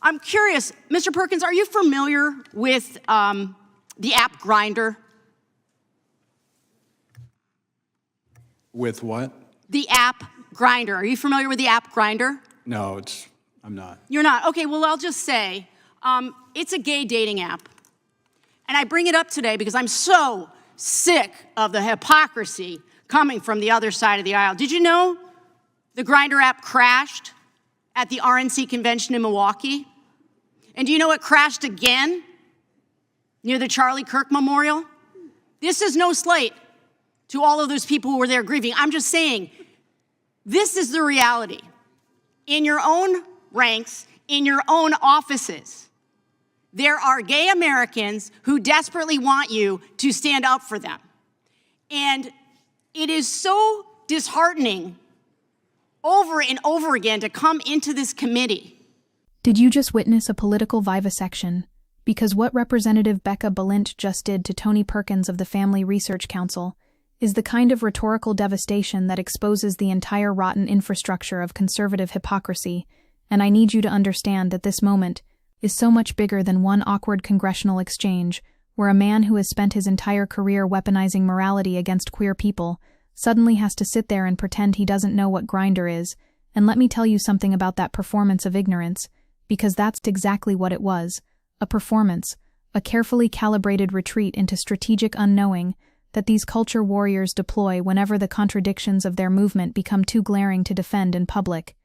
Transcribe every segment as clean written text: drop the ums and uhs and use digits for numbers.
I'm curious, Mr. Perkins, are you familiar with the app Grindr? With what? The app Grindr. Are you familiar with the app Grindr? No, I'm not. You're not? Okay, well, I'll just say, it's a gay dating app. And I bring it up today because I'm so sick of the hypocrisy coming from the other side of the aisle. Did you know the Grindr app crashed at the RNC convention in Milwaukee? And do you know it crashed again near the Charlie Kirk Memorial? This is no slight to all of those people who were there grieving. I'm just saying, this is the reality. In your own ranks, in your own offices, there are gay Americans who desperately want you to stand up for them. And it is so disheartening over and over again to come into this committee. Did you just witness a political vivisection? Because what Representative Becca Balint just did to Tony Perkins of the Family Research Council is the kind of rhetorical devastation that exposes the entire rotten infrastructure of conservative hypocrisy, and I need you to understand that this moment is so much bigger than one awkward congressional exchange where a man who has spent his entire career weaponizing morality against queer people suddenly has to sit there and pretend he doesn't know what Grindr is. And let me tell you something about that performance of ignorance, because that's exactly what it was, a performance, a carefully calibrated retreat into strategic unknowing that these culture warriors deploy whenever the contradictions of their movement become too glaring to defend in public.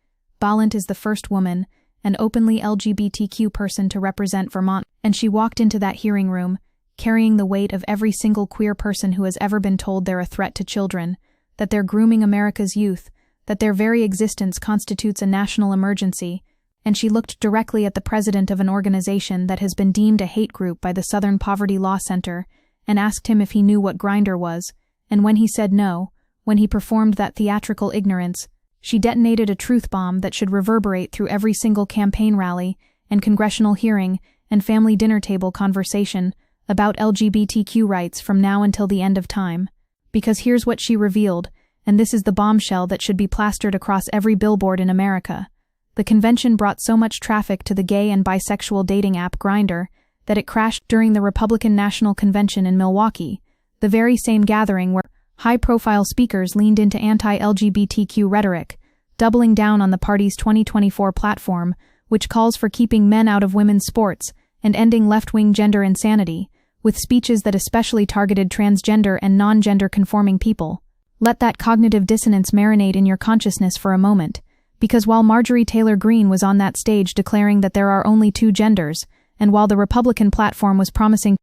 Balint is the first woman, an openly LGBTQ person to represent Vermont, and she walked into that hearing room, carrying the weight of every single queer person who has ever been told they're a threat to children, that they're grooming America's youth, that their very existence constitutes a national emergency, and she looked directly at the president of an organization that has been deemed a hate group by the Southern Poverty Law Center, and asked him if he knew what Grindr was, and when he said no, when he performed that theatrical ignorance, she detonated a truth bomb that should reverberate through every single campaign rally and congressional hearing and family dinner table conversation about LGBTQ rights from now until the end of time. Because here's what she revealed, and this is the bombshell that should be plastered across every billboard in America. The convention brought so much traffic to the gay and bisexual dating app Grindr that it crashed during the Republican National Convention in Milwaukee, the very same gathering where high-profile speakers leaned into anti-LGBTQ rhetoric, doubling down on the party's 2024 platform, which calls for keeping men out of women's sports and ending left-wing gender insanity, with speeches that especially targeted transgender and non-gender conforming people. Let that cognitive dissonance marinate in your consciousness for a moment, because while Marjorie Taylor Greene was on that stage declaring that there are only two genders, and while the Republican platform was promising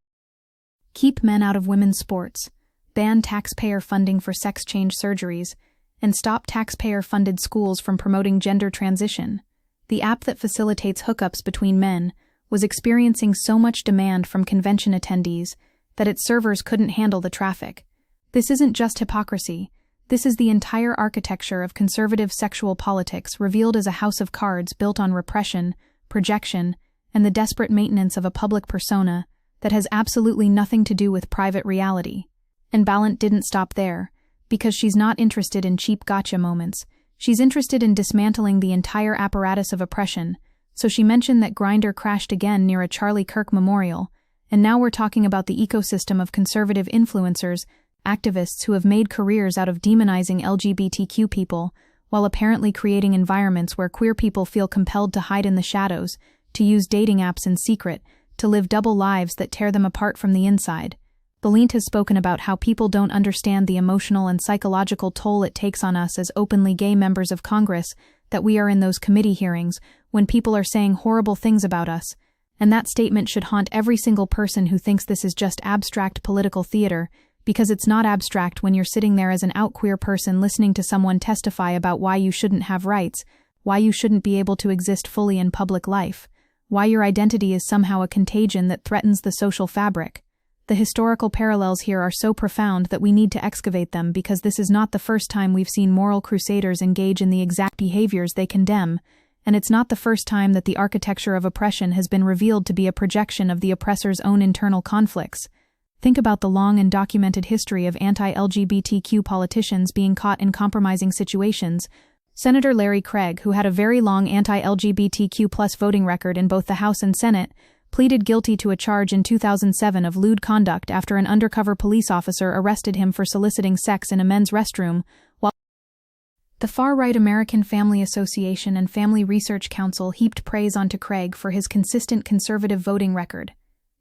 keep men out of women's sports, ban taxpayer funding for sex change surgeries, and stop taxpayer-funded schools from promoting gender transition, the app that facilitates hookups between men was experiencing so much demand from convention attendees that its servers couldn't handle the traffic. This isn't just hypocrisy. This is the entire architecture of conservative sexual politics revealed as a house of cards built on repression, projection, and the desperate maintenance of a public persona that has absolutely nothing to do with private reality. And Balint didn't stop there, because she's not interested in cheap gotcha moments. She's interested in dismantling the entire apparatus of oppression, so she mentioned that Grindr crashed again near a Charlie Kirk memorial, and now we're talking about the ecosystem of conservative influencers, activists who have made careers out of demonizing LGBTQ people, while apparently creating environments where queer people feel compelled to hide in the shadows, to use dating apps in secret, to live double lives that tear them apart from the inside. Balint has spoken about how people don't understand the emotional and psychological toll it takes on us as openly gay members of Congress that we are in those committee hearings when people are saying horrible things about us, and that statement should haunt every single person who thinks this is just abstract political theater, because it's not abstract when you're sitting there as an out queer person listening to someone testify about why you shouldn't have rights, why you shouldn't be able to exist fully in public life, why your identity is somehow a contagion that threatens the social fabric. The historical parallels here are so profound that we need to excavate them, because this is not the first time we've seen moral crusaders engage in the exact behaviors they condemn, and it's not the first time that the architecture of oppression has been revealed to be a projection of the oppressor's own internal conflicts. Think about the long and documented history of anti-LGBTQ politicians being caught in compromising situations, Senator Larry Craig, who had a very long anti-LGBTQ+ voting record in both the House and Senate, pleaded guilty to a charge in 2007 of lewd conduct after an undercover police officer arrested him for soliciting sex in a men's restroom, while the far-right American Family Association and Family Research Council heaped praise onto Craig for his consistent conservative voting record.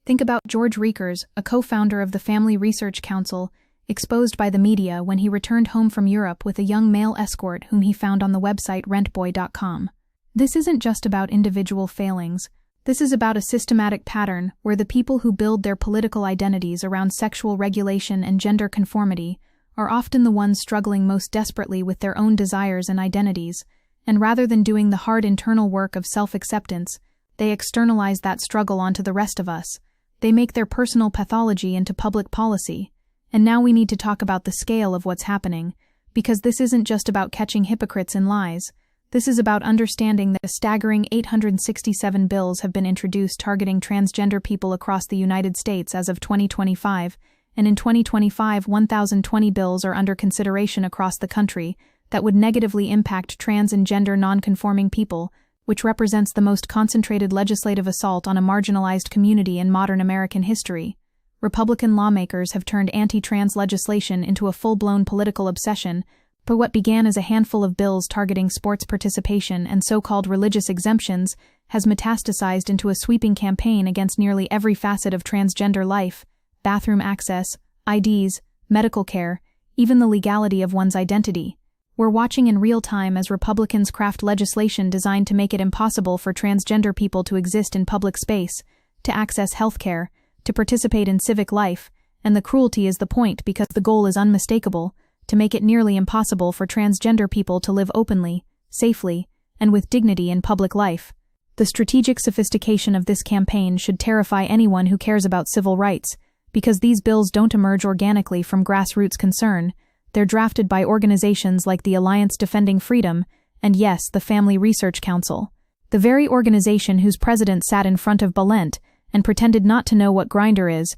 Think about George Riekers, a co-founder of the Family Research Council, exposed by the media when he returned home from Europe with a young male escort whom he found on the website rentboy.com. This isn't just about individual failings. This is about a systematic pattern where the people who build their political identities around sexual regulation and gender conformity are often the ones struggling most desperately with their own desires and identities, and rather than doing the hard internal work of self-acceptance, they externalize that struggle onto the rest of us. They make their personal pathology into public policy. And now we need to talk about the scale of what's happening, because this isn't just about catching hypocrites in lies. This is about understanding that a staggering 867 bills have been introduced targeting transgender people across the United States as of 2025, and in 2025, 1,020 bills are under consideration across the country that would negatively impact trans and gender non-conforming people, which represents the most concentrated legislative assault on a marginalized community in modern American history. Republican lawmakers have turned anti-trans legislation into a full-blown political obsession, but what began as a handful of bills targeting sports participation and so-called religious exemptions has metastasized into a sweeping campaign against nearly every facet of transgender life: bathroom access, IDs, medical care, even the legality of one's identity. We're watching in real time as Republicans craft legislation designed to make it impossible for transgender people to exist in public space, to access health care, to participate in civic life, and the cruelty is the point because the goal is unmistakable, to make it nearly impossible for transgender people to live openly, safely, and with dignity in public life. The strategic sophistication of this campaign should terrify anyone who cares about civil rights, because these bills don't emerge organically from grassroots concern. They're drafted by organizations like the Alliance Defending Freedom and, yes, the Family Research Council, the very organization whose president sat in front of Balint and pretended not to know what Grindr is.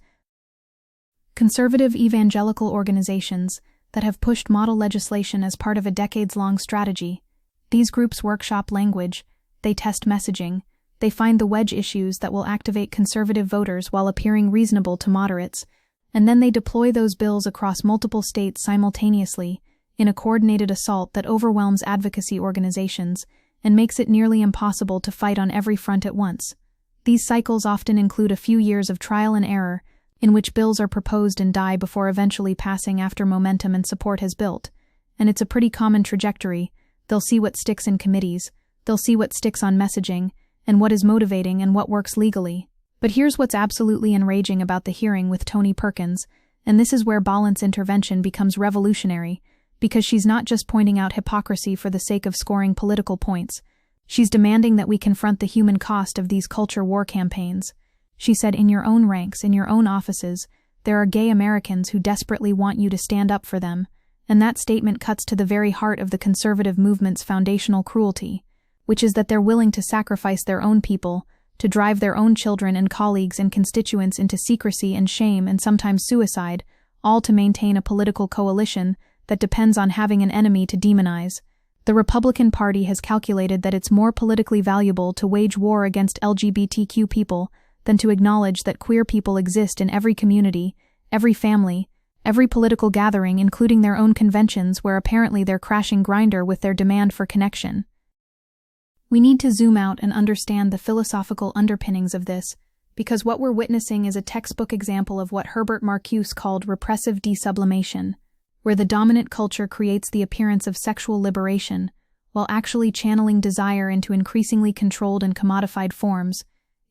Conservative evangelical organizations that have pushed model legislation as part of a decades-long strategy. These groups workshop language, they test messaging, they find the wedge issues that will activate conservative voters while appearing reasonable to moderates, and then they deploy those bills across multiple states simultaneously in a coordinated assault that overwhelms advocacy organizations and makes it nearly impossible to fight on every front at once. These cycles often include a few years of trial and error, in which bills are proposed and die before eventually passing after momentum and support has built. And it's a pretty common trajectory. They'll see what sticks in committees, they'll see what sticks on messaging, and what is motivating and what works legally. But here's what's absolutely enraging about the hearing with Tony Perkins, and this is where Balint's intervention becomes revolutionary, because she's not just pointing out hypocrisy for the sake of scoring political points. She's demanding that we confront the human cost of these culture war campaigns. She said, in your own ranks, in your own offices, there are gay Americans who desperately want you to stand up for them, and that statement cuts to the very heart of the conservative movement's foundational cruelty, which is that they're willing to sacrifice their own people, to drive their own children and colleagues and constituents into secrecy and shame and sometimes suicide, all to maintain a political coalition that depends on having an enemy to demonize. The Republican Party has calculated that it's more politically valuable to wage war against LGBTQ people than to acknowledge that queer people exist in every community, every family, every political gathering, including their own conventions where apparently they're crashing Grindr with their demand for connection. We need to zoom out and understand the philosophical underpinnings of this, because what we're witnessing is a textbook example of what Herbert Marcuse called repressive desublimation, where the dominant culture creates the appearance of sexual liberation, while actually channeling desire into increasingly controlled and commodified forms.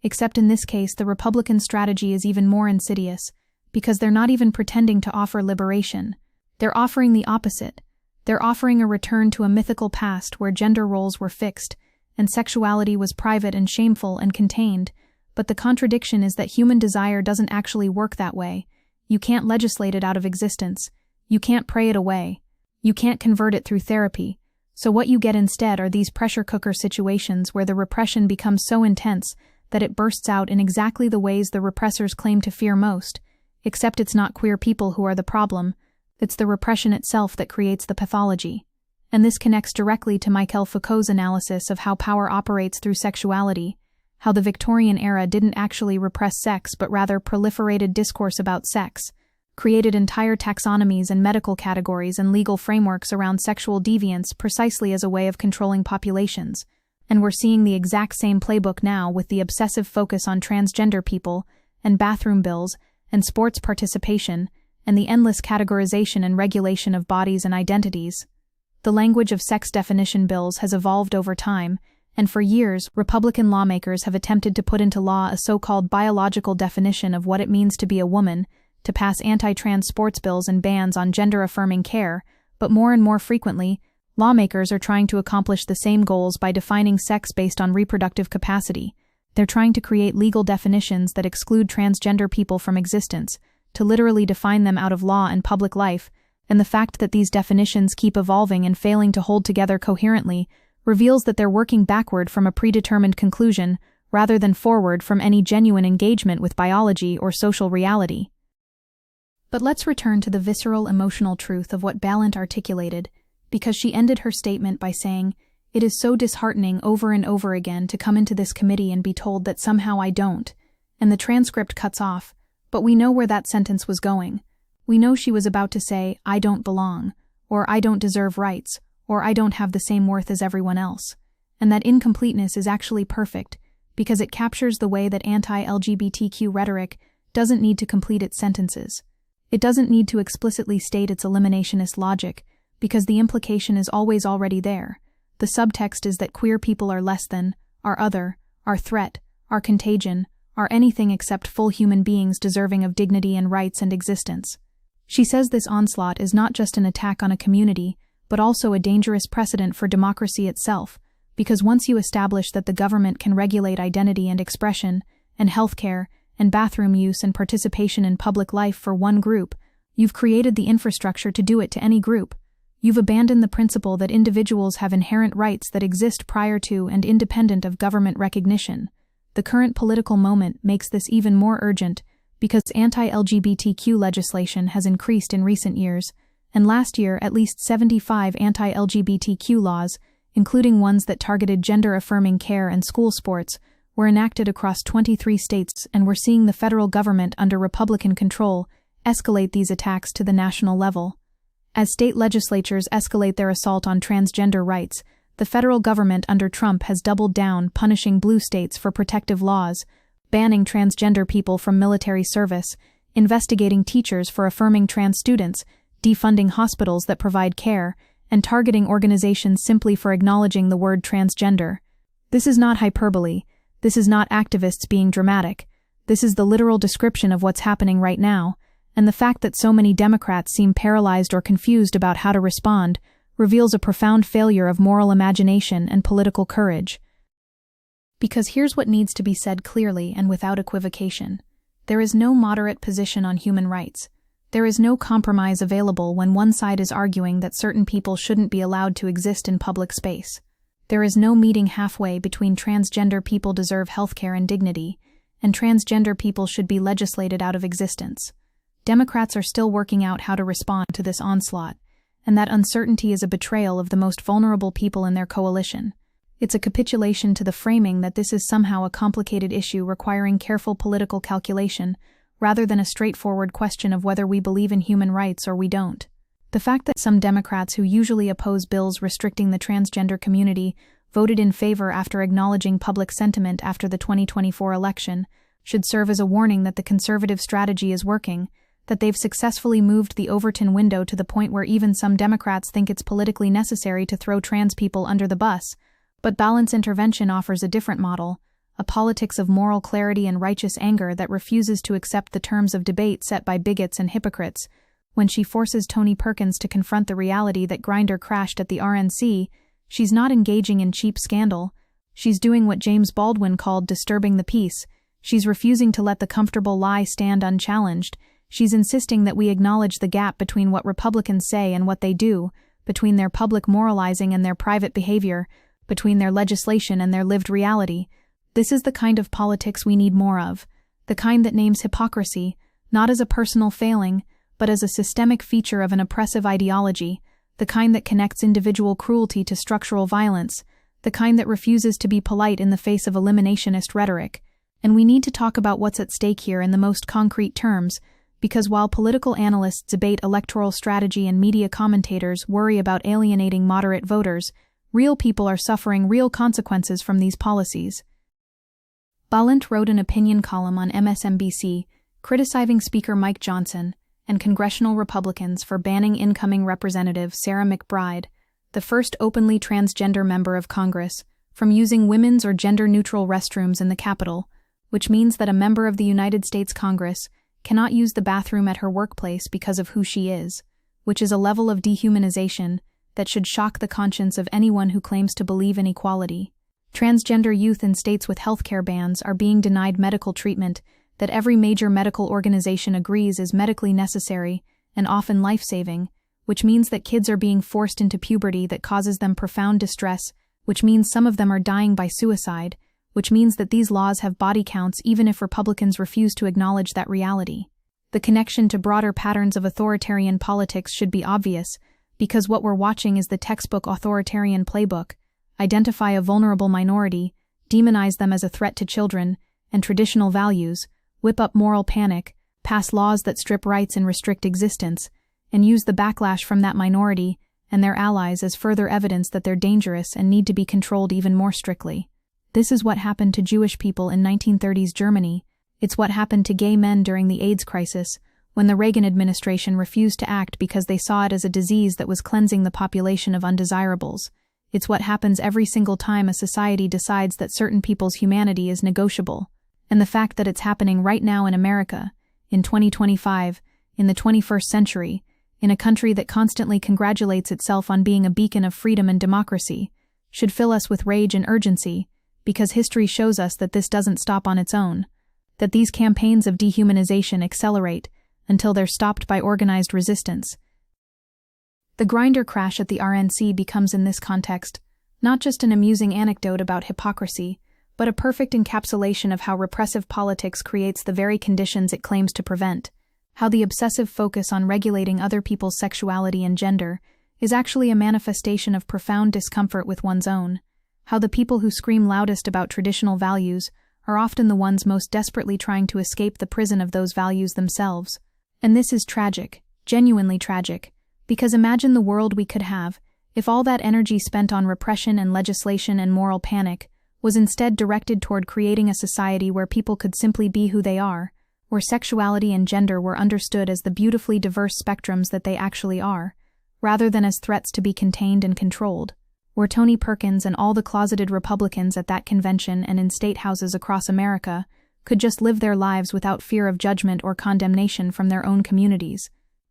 Except in this case, the Republican strategy is even more insidious, because they're not even pretending to offer liberation. They're offering the opposite. They're offering a return to a mythical past where gender roles were fixed, and sexuality was private and shameful and contained. But the contradiction is that human desire doesn't actually work that way. You can't legislate it out of existence. You can't pray it away. You can't convert it through therapy. So what you get instead are these pressure cooker situations where the repression becomes so intense that it bursts out in exactly the ways the repressors claim to fear most, except it's not queer people who are the problem, it's the repression itself that creates the pathology. and this connects directly to Michel Foucault's analysis of how power operates through sexuality, how the Victorian era didn't actually repress sex but rather proliferated discourse about sex, created entire taxonomies and medical categories and legal frameworks around sexual deviance precisely as a way of controlling populations. And we're seeing the exact same playbook now with the obsessive focus on transgender people, and bathroom bills, and sports participation, and the endless categorization and regulation of bodies and identities. The language of sex definition bills has evolved over time, and for years, Republican lawmakers have attempted to put into law a so-called biological definition of what it means to be a woman, to pass anti-trans sports bills and bans on gender-affirming care, but more and more frequently, lawmakers are trying to accomplish the same goals by defining sex based on reproductive capacity. They're trying to create legal definitions that exclude transgender people from existence, to literally define them out of law and public life, and the fact that these definitions keep evolving and failing to hold together coherently reveals that they're working backward from a predetermined conclusion rather than forward from any genuine engagement with biology or social reality. But let's return to the visceral emotional truth of what Balint articulated, because she ended her statement by saying, "It is so disheartening over and over again to come into this committee and be told that somehow I don't," and the transcript cuts off, but we know where that sentence was going. We know she was about to say, "I don't belong," or "I don't deserve rights," or "I don't have the same worth as everyone else." And that incompleteness is actually perfect, because it captures the way that anti-LGBTQ rhetoric doesn't need to complete its sentences. It doesn't need to explicitly state its eliminationist logic, because the implication is always already there. The subtext is that queer people are less than, are other, are threat, are contagion, are anything except full human beings deserving of dignity and rights and existence. She says this onslaught is not just an attack on a community, but also a dangerous precedent for democracy itself, because once you establish that the government can regulate identity and expression, and healthcare, and bathroom use and participation in public life for one group, you've created the infrastructure to do it to any group. You've abandoned the principle that individuals have inherent rights that exist prior to and independent of government recognition. The current political moment makes this even more urgent because anti-LGBTQ legislation has increased in recent years, and last year at least 75 anti-LGBTQ laws, including ones that targeted gender-affirming care and school sports, were enacted across 23 states, and we're seeing the federal government under Republican control escalate these attacks to the national level. As state legislatures escalate their assault on transgender rights, the federal government under Trump has doubled down, punishing blue states for protective laws, banning transgender people from military service, investigating teachers for affirming trans students, defunding hospitals that provide care, and targeting organizations simply for acknowledging the word transgender. This is not hyperbole. This is not activists being dramatic. This is the literal description of what's happening right now, and the fact that so many Democrats seem paralyzed or confused about how to respond reveals a profound failure of moral imagination and political courage. Because here's what needs to be said clearly and without equivocation. There is no moderate position on human rights. There is no compromise available when one side is arguing that certain people shouldn't be allowed to exist in public space. There is no meeting halfway between transgender people deserve healthcare and dignity, and transgender people should be legislated out of existence. Democrats are still working out how to respond to this onslaught, and that uncertainty is a betrayal of the most vulnerable people in their coalition. It's a capitulation to the framing that this is somehow a complicated issue requiring careful political calculation, rather than a straightforward question of whether we believe in human rights or we don't. The fact that some Democrats who usually oppose bills restricting the transgender community voted in favor after acknowledging public sentiment after the 2024 election should serve as a warning that the conservative strategy is working, that they've successfully moved the Overton window to the point where even some Democrats think it's politically necessary to throw trans people under the bus. But Balint's intervention offers a different model, a politics of moral clarity and righteous anger that refuses to accept the terms of debate set by bigots and hypocrites. When she forces Tony Perkins to confront the reality that Grindr crashed at the RNC, she's not engaging in cheap scandal. She's doing what James Baldwin called disturbing the peace. She's refusing to let the comfortable lie stand unchallenged. She's insisting that we acknowledge the gap between what Republicans say and what they do, between their public moralizing and their private behavior, between their legislation and their lived reality. This is the kind of politics we need more of, the kind that names hypocrisy, not as a personal failing, but as a systemic feature of an oppressive ideology, the kind that connects individual cruelty to structural violence, the kind that refuses to be polite in the face of eliminationist rhetoric. And we need to talk about what's at stake here in the most concrete terms, because while political analysts debate electoral strategy and media commentators worry about alienating moderate voters, real people are suffering real consequences from these policies. Balint wrote an opinion column on MSNBC criticizing Speaker Mike Johnson and congressional Republicans for banning incoming Representative Sarah McBride, the first openly transgender member of Congress, from using women's or gender-neutral restrooms in the Capitol, which means that a member of the United States Congress cannot use the bathroom at her workplace because of who she is, which is a level of dehumanization that should shock the conscience of anyone who claims to believe in equality. Transgender youth in states with healthcare bans are being denied medical treatment that every major medical organization agrees is medically necessary and often life-saving, which means that kids are being forced into puberty that causes them profound distress, which means some of them are dying by suicide, which means that these laws have body counts even if Republicans refuse to acknowledge that reality. The connection to broader patterns of authoritarian politics should be obvious, because what we're watching is the textbook authoritarian playbook: identify a vulnerable minority, demonize them as a threat to children and traditional values, whip up moral panic, pass laws that strip rights and restrict existence, and use the backlash from that minority and their allies as further evidence that they're dangerous and need to be controlled even more strictly. This is what happened to Jewish people in 1930s Germany. It's what happened to gay men during the AIDS crisis, when the Reagan administration refused to act because they saw it as a disease that was cleansing the population of undesirables. It's what happens every single time a society decides that certain people's humanity is negotiable. And the fact that it's happening right now in America, in 2025, in the 21st century, in a country that constantly congratulates itself on being a beacon of freedom and democracy, should fill us with rage and urgency, because history shows us that this doesn't stop on its own, that these campaigns of dehumanization accelerate until they're stopped by organized resistance. The Grindr crash at the RNC becomes in this context not just an amusing anecdote about hypocrisy, but a perfect encapsulation of how repressive politics creates the very conditions it claims to prevent, how the obsessive focus on regulating other people's sexuality and gender is actually a manifestation of profound discomfort with one's own, how the people who scream loudest about traditional values are often the ones most desperately trying to escape the prison of those values themselves. And this is tragic, genuinely tragic, because imagine the world we could have if all that energy spent on repression and legislation and moral panic was instead directed toward creating a society where people could simply be who they are, where sexuality and gender were understood as the beautifully diverse spectrums that they actually are, rather than as threats to be contained and controlled, where Tony Perkins and all the closeted Republicans at that convention and in state houses across America could just live their lives without fear of judgment or condemnation from their own communities.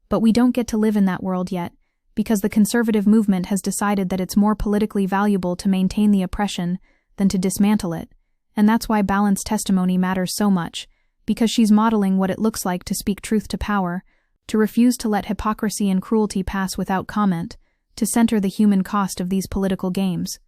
But we don't get to live in that world yet, because the conservative movement has decided that it's more politically valuable to maintain the oppression than to dismantle it, and that's why Balint's testimony matters so much, because she's modeling what it looks like to speak truth to power, to refuse to let hypocrisy and cruelty pass without comment, to center the human cost of these political games.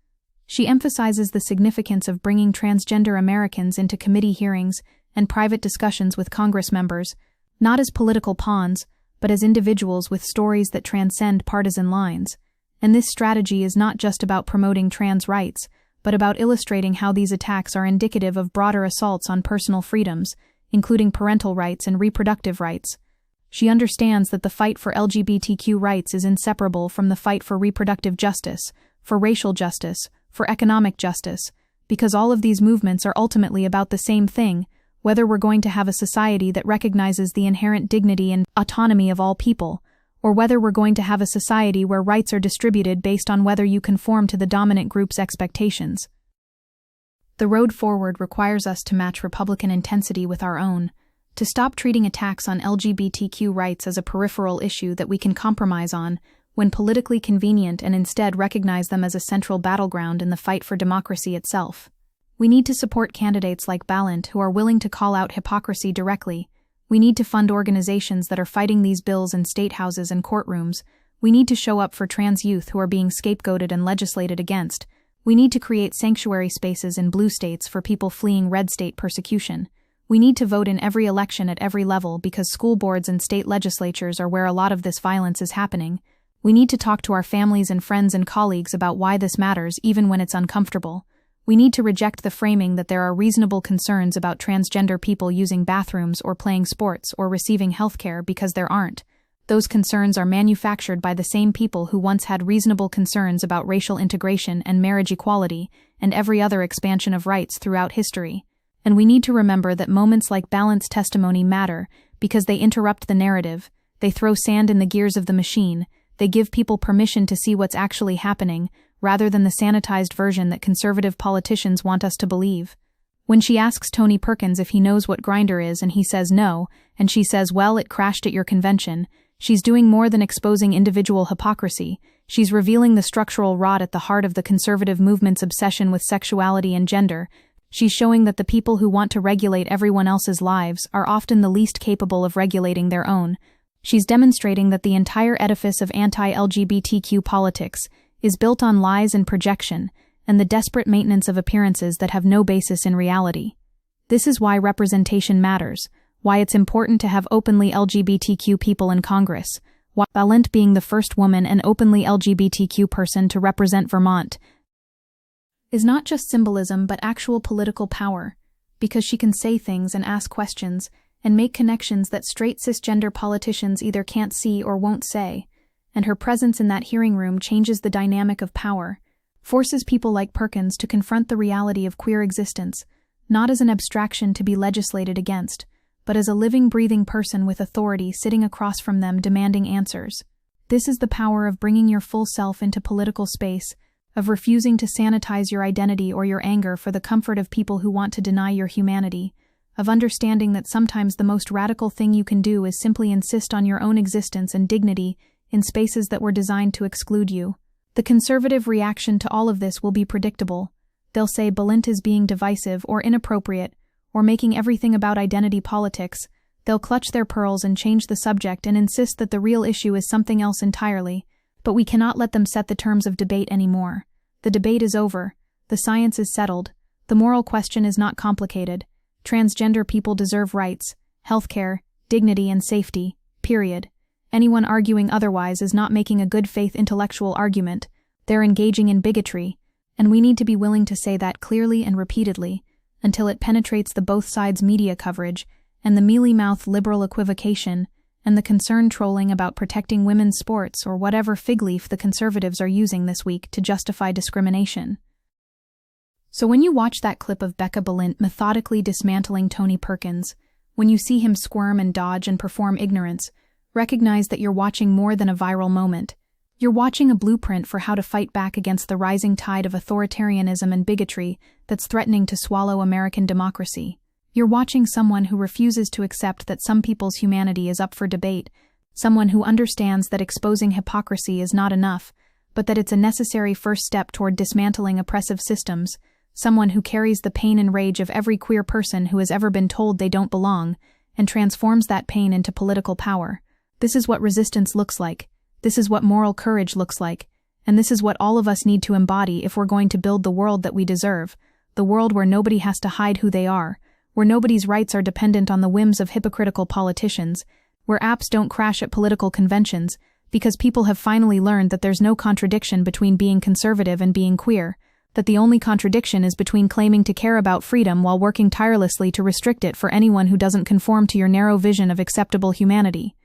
She emphasizes the significance of bringing transgender Americans into committee hearings and private discussions with Congress members, not as political pawns, but as individuals with stories that transcend partisan lines. And this strategy is not just about promoting trans rights, but about illustrating how these attacks are indicative of broader assaults on personal freedoms, including parental rights and reproductive rights. She understands that the fight for LGBTQ rights is inseparable from the fight for reproductive justice, for racial justice, for economic justice, because all of these movements are ultimately about the same thing, whether we're going to have a society that recognizes the inherent dignity and autonomy of all people, or whether we're going to have a society where rights are distributed based on whether you conform to the dominant group's expectations. The road forward requires us to match Republican intensity with our own, to stop treating attacks on LGBTQ rights as a peripheral issue that we can compromise on when politically convenient and instead recognize them as a central battleground in the fight for democracy itself. We need to support candidates like Balint who are willing to call out hypocrisy directly. We need to fund organizations that are fighting these bills in state houses and courtrooms. We need to show up for trans youth who are being scapegoated and legislated against. We need to create sanctuary spaces in blue states for people fleeing red state persecution. We need to vote in every election at every level because school boards and state legislatures are where a lot of this violence is happening. We need to talk to our families and friends and colleagues about why this matters, even when it's uncomfortable. We need to reject the framing that there are reasonable concerns about transgender people using bathrooms or playing sports or receiving healthcare, because there aren't. Those concerns are manufactured by the same people who once had reasonable concerns about racial integration and marriage equality and every other expansion of rights throughout history. And we need to remember that moments like Balint's testimony matter because they interrupt the narrative, they throw sand in the gears of the machine, they give people permission to see what's actually happening, rather than the sanitized version that conservative politicians want us to believe. When she asks Tony Perkins if he knows what Grindr is and he says no, and she says, well, it crashed at your convention, she's doing more than exposing individual hypocrisy. She's revealing the structural rot at the heart of the conservative movement's obsession with sexuality and gender. She's showing that the people who want to regulate everyone else's lives are often the least capable of regulating their own. She's demonstrating that the entire edifice of anti-LGBTQ politics is built on lies and projection, and the desperate maintenance of appearances that have no basis in reality. This is why representation matters, why it's important to have openly LGBTQ people in Congress, why Balint being the first woman and openly LGBTQ person to represent Vermont is not just symbolism but actual political power, because she can say things and ask questions and make connections that straight cisgender politicians either can't see or won't say. And her presence in that hearing room changes the dynamic of power, forces people like Perkins to confront the reality of queer existence, not as an abstraction to be legislated against, but as a living, breathing person with authority sitting across from them demanding answers. This is the power of bringing your full self into political space, of refusing to sanitize your identity or your anger for the comfort of people who want to deny your humanity, of understanding that sometimes the most radical thing you can do is simply insist on your own existence and dignity in spaces that were designed to exclude you. The conservative reaction to all of this will be predictable. They'll say Balint is being divisive or inappropriate, or making everything about identity politics. They'll clutch their pearls and change the subject and insist that the real issue is something else entirely. But we cannot let them set the terms of debate anymore. The debate is over. The science is settled. The moral question is not complicated. Transgender people deserve rights, healthcare, dignity, and safety. Period. Anyone arguing otherwise is not making a good faith intellectual argument. They're engaging in bigotry, and we need to be willing to say that clearly and repeatedly, until it penetrates the both sides media coverage, and the mealy-mouthed liberal equivocation, and the concerned trolling about protecting women's sports or whatever fig leaf the conservatives are using this week to justify discrimination. So when you watch that clip of Becca Balint methodically dismantling Tony Perkins, when you see him squirm and dodge and perform ignorance, recognize that you're watching more than a viral moment. You're watching a blueprint for how to fight back against the rising tide of authoritarianism and bigotry that's threatening to swallow American democracy. You're watching someone who refuses to accept that some people's humanity is up for debate, someone who understands that exposing hypocrisy is not enough, but that it's a necessary first step toward dismantling oppressive systems, someone who carries the pain and rage of every queer person who has ever been told they don't belong, and transforms that pain into political power. This is what resistance looks like. This is what moral courage looks like. And this is what all of us need to embody if we're going to build the world that we deserve, the world where nobody has to hide who they are, where nobody's rights are dependent on the whims of hypocritical politicians, where apps don't crash at political conventions, because people have finally learned that there's no contradiction between being conservative and being queer, that the only contradiction is between claiming to care about freedom while working tirelessly to restrict it for anyone who doesn't conform to your narrow vision of acceptable humanity.